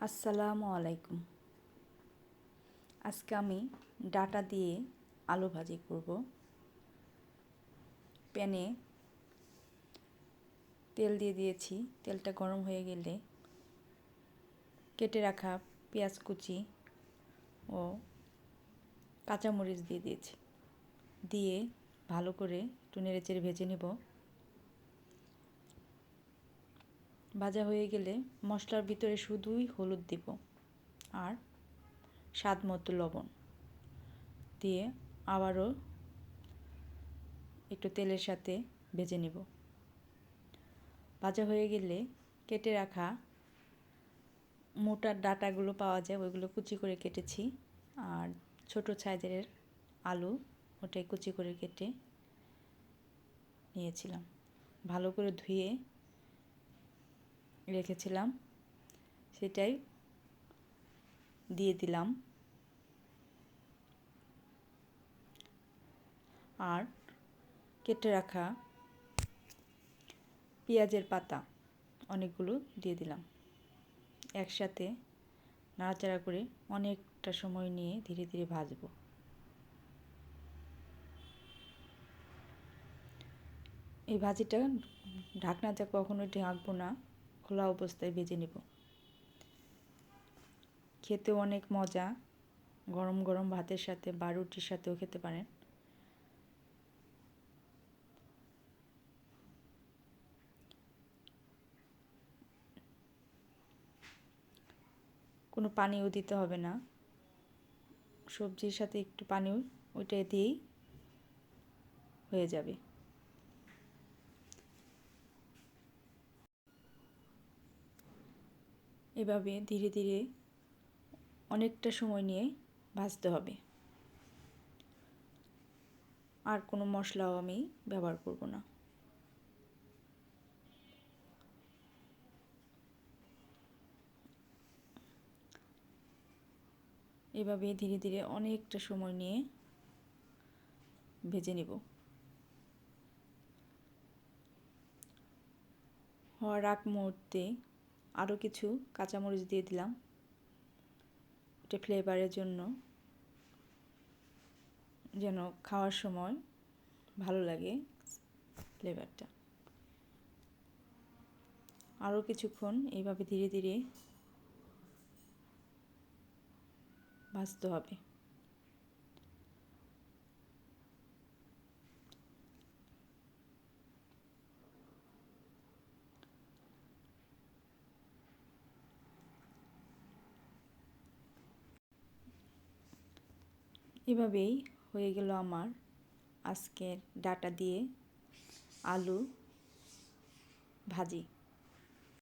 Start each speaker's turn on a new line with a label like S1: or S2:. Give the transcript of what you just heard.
S1: আসসালামু আলাইকুম। আজকে আমি ডাটা দিয়ে আলু ভাজি করব। প্যানে তেল দিয়ে দিয়েছি। তেলটা গরম হয়ে গেলে কেটে রাখা পেঁয়াজ কুচি ও কাঁচামরিচ দিয়ে দিয়েছি। দিয়ে ভালো করে একটু নেড়েচেড়ে ভেজে নেব। ভাজা হয়ে গেলে মশলার ভিতরে শুধুই হলুদ দেব আর স্বাদ মতো লবণ দিয়ে আবারও একটু তেলের সাথে ভেজে নেব। ভাজা হয়ে গেলে কেটে রাখা মোটা ডাটাগুলো পাওয়া যায়, ওইগুলো কুচি করে কেটেছি। আর ছোট সাইজের আলু, ওটাই কুচি করে কেটে নিয়েছিলাম। ভালো করে ধুয়ে রেখেছিলাম, সেটাই দিয়ে দিলাম। আর কেটে রাখা পেঁয়াজের পাতা অনেকগুলো দিয়ে দিলাম। একসাথে নাড়াচাড়া করে অনেকটা সময় নিয়ে ধীরে ধীরে ভাজবো। এই ভাজিটা ঢাকনাতে কখনোই ঢাকবো না, খোলা অবস্থায় ভেজে নেব। খেতেও অনেক মজা, গরম গরম ভাতের সাথে বা রুটির সাথেও খেতে পারেন। কোনো পানিও দিতে হবে না, সবজির সাথে একটু পানিও ওইটা দিয়েই হয়ে যাবে। এভাবে ধীরে ধীরে অনেকটা সময় নিয়ে ভাজতে হবে। আর কোনো মশলাও আমি ব্যবহার করব না। এভাবে ধীরে ধীরে অনেকটা সময় নিয়ে ভেজে নেব। হওয়ার আগ মুহূর্তে আরও কিছু কাঁচামরিচ দিয়ে দিলাম, এটা ফ্লেভারের জন্য, যেন খাওয়ার সময় ভালো লাগে ফ্লেভারটা। আরও কিছুক্ষণ এইভাবে ধীরে ধীরে ভাজতে হবে। এভাবেই হয়ে গেল আমার আজকের ডাটা দিয়ে আলু ভাজি।